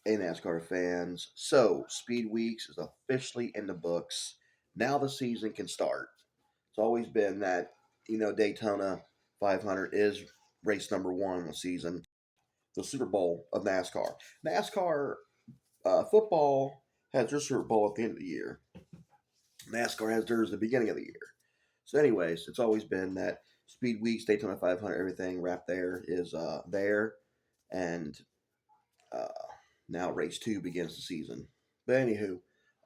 Hey, NASCAR fans. So, Speed Weeks is officially in the books. Now the season can start. It's always been that, Daytona 500 is race number one in the season, the Super Bowl of NASCAR. NASCAR football has their Super Bowl at the end of the year. NASCAR has theirs at the beginning of the year. So, anyways, it's always been that Speed Weeks, Daytona 500, everything wrapped there is there. And uh, now race two begins the season. But anywho,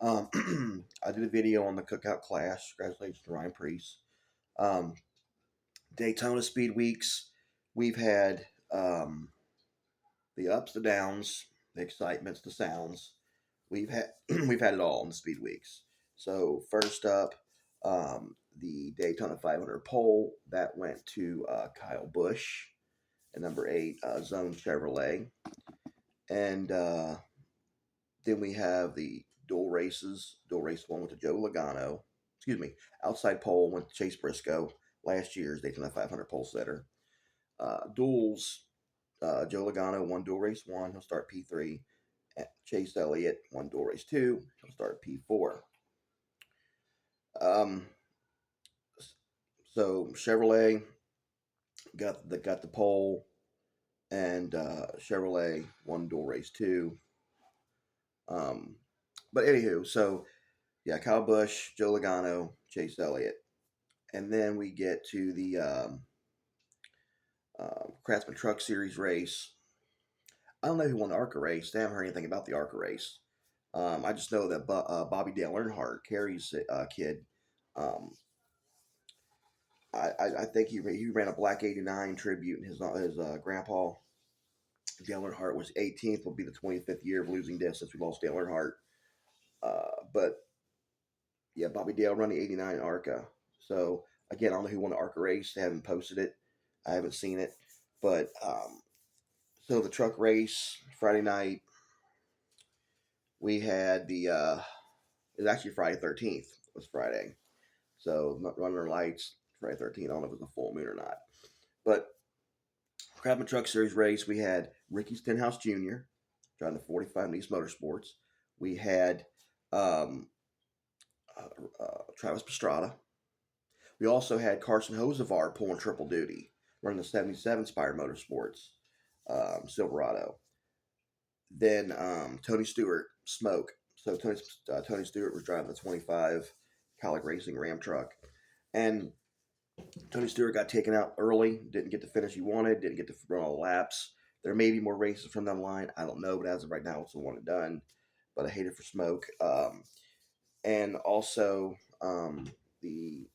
I did a video on the Cookout Clash. Congratulations to Ryan Priest. Um, Daytona Speed Weeks. We've had the ups, the downs, the excitements, the sounds. We've had we've had it all in the Speed Weeks. So first up, the Daytona 500 pole that went to Kyle Busch, and number 8 Zone Chevrolet, and then we have the dual races. Dual race one went to Joe Logano. Excuse me. Outside pole went to Chase Briscoe, last year's Daytona 500 pole setter. Duels, Joe Logano won dual race one. He'll start P3. Chase Elliott won dual race two. He'll start P4. Um, so Chevrolet got the pole, and Chevrolet won dual race two. But anywho, so yeah, Kyle Busch, Joe Logano, Chase Elliott. And then we get to the Craftsman Truck Series race. I don't know who won the ARCA race. I haven't heard anything about the ARCA race. I just know that Bobby Dale Earnhardt, Carrie's kid, um, I think he ran a Black '89 tribute, and his grandpa Dale Earnhardt was 18th. Will be the 25th year of losing distance. We lost Dale Earnhardt, but yeah, Bobby Dale running '89 ARCA. So again, I don't know who won the ARCA race. They haven't posted it. I haven't seen it, but so the truck race Friday night, we had it was actually Friday 13th. Was Friday, so running our lights Friday 13th. I don't know if it was a full moon or not, but Craftsman Truck Series race, we had Ricky Stenhouse Jr. driving the 45 East Motorsports. We had um, Travis Pastrana. We also had Carson Hocevar pulling triple duty, running the 77 Spire Motorsports Silverado. Then Tony Stewart, Smoke. So Tony Stewart was driving the 25 Colic Racing Ram truck. And Tony Stewart got taken out early, didn't get the finish he wanted, didn't get to run all the laps. There may be more races from that line. I don't know, but as of right now, it's the one and done. But I hate it for Smoke. And also, the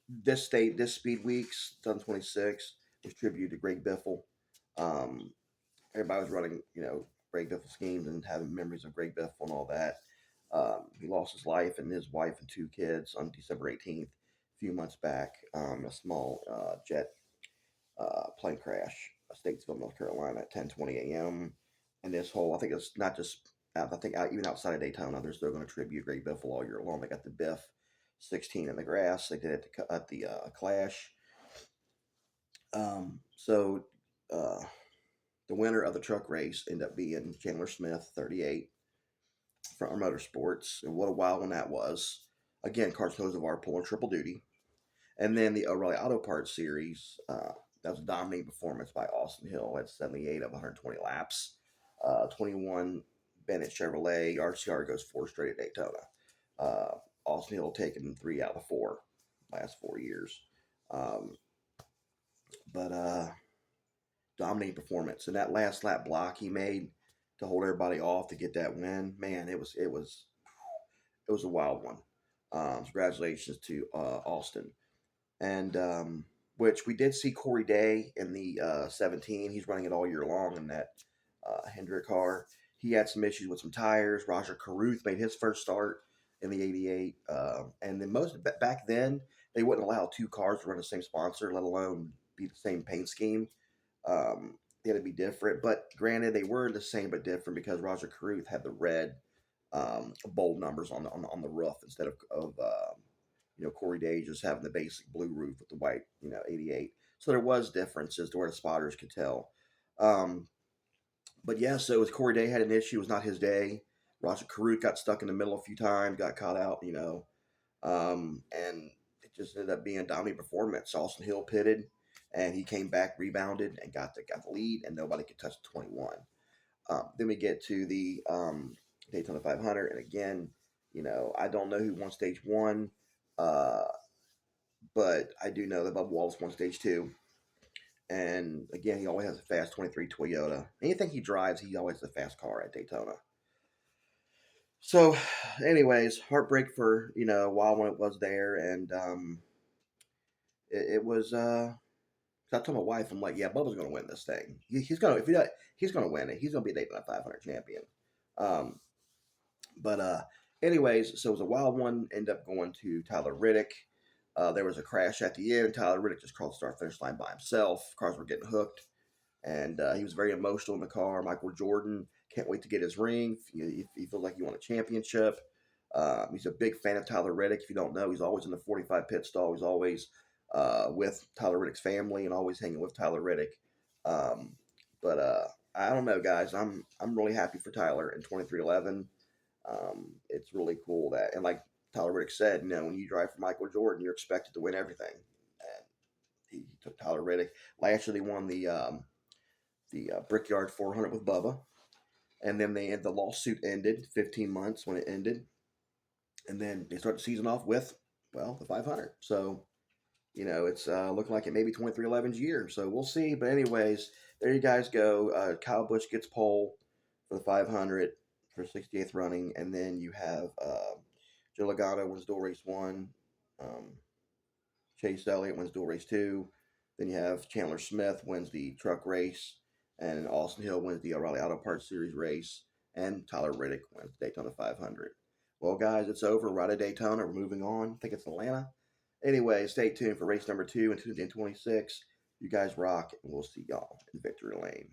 this Speed Weeks, 2026, was tribute to Greg Biffle. Everybody was running, Greg Biffle schemes and having memories of Greg Biffle and all that. He lost his life and his wife and two kids on December 18th, a few months back. A small jet plane crash, Statesville, North Carolina, at 10:20 a.m. And this whole, I think it's not just, I think even outside of Daytona, they're still going to tribute Greg Biffle all year long. They got the Biff 16 in the grass. They did it at the Clash. So the winner of the truck race ended up being Chandler Smith, 38, from Motorsports. And what a wild one that was. Again, Carson Hocevar pulling triple duty. And then the O'Reilly Auto Parts Series, that was a dominating performance by Austin Hill at 78 of 120 laps. 21 Bennett Chevrolet. RCR goes 4 straight at Daytona. Austin Hill taking 3 out of the 4 last 4 years. But dominating performance. And that last lap block he made to hold everybody off to get that win, man, it was a wild one. Congratulations to Austin. And which we did see Corey Day in the 17. He's running it all year long in that Hendrick car. He had some issues with some tires. Roger Carruth made his first start in the 88. And then back then, they wouldn't allow 2 cars to run the same sponsor, let alone be the same paint scheme. They had to be different. But granted, they were the same but different because Roger Carruth had the red bold numbers on the roof instead of Corey Day just having the basic blue roof with the white, 88. So there was differences to where the spotters could tell. But yeah, so as Corey Day had an issue, it was not his day. Roger Carruth got stuck in the middle a few times, got caught out, and it just ended up being a dominant performance. Austin Hill pitted, and he came back, rebounded, and got the lead, and nobody could touch the 21. Then we get to the Daytona 500, and again, I don't know who won stage one, uh, but I do know that Bubba Wallace won stage two. And again, he always has a fast 23 Toyota. Anything he drives, he always has a fast car at Daytona. So, anyways, heartbreak for Wild when it was there, and it was. I told my wife, I'm like, yeah, Bubba's going to win this thing. He's going to if he does, he's going to win it. He's going to be a Daytona 500 champion. Um, but anyways, so it was a wild one. Ended up going to Tyler Riddick. There was a crash at the end. Tyler Riddick just crossed the start finish line by himself. Cars were getting hooked, and he was very emotional in the car. Michael Jordan can't wait to get his ring. He feels like he won a championship. He's a big fan of Tyler Riddick. If you don't know, he's always in the 45 pit stall. He's always with Tyler Riddick's family and always hanging with Tyler Riddick. Um, but I don't know, guys. I'm really happy for Tyler in 2311. It's really cool that, and like Tyler Riddick said, when you drive for Michael Jordan, you're expected to win everything. And he took Tyler Riddick. Last year, they won the Brickyard 400 with Bubba, and then the lawsuit ended 15 months when it ended, and then they start the season off with the 500. So it's looking like it may be 2311's year. So we'll see. But anyways, there you guys go. Kyle Busch gets pole for the 500 for 68th running, and then you have Joe Logano wins dual race one. Um, Chase Elliott wins dual race two. Then you have Chandler Smith wins the truck race, and Austin Hill wins the O'Reilly Auto Parts Series race, and Tyler Riddick wins the Daytona 500. Well, guys, it's over. We're out of Daytona. We're moving on. I think it's Atlanta. Anyway, stay tuned for race number 2 in 2026. You guys rock, and we'll see y'all in Victory Lane.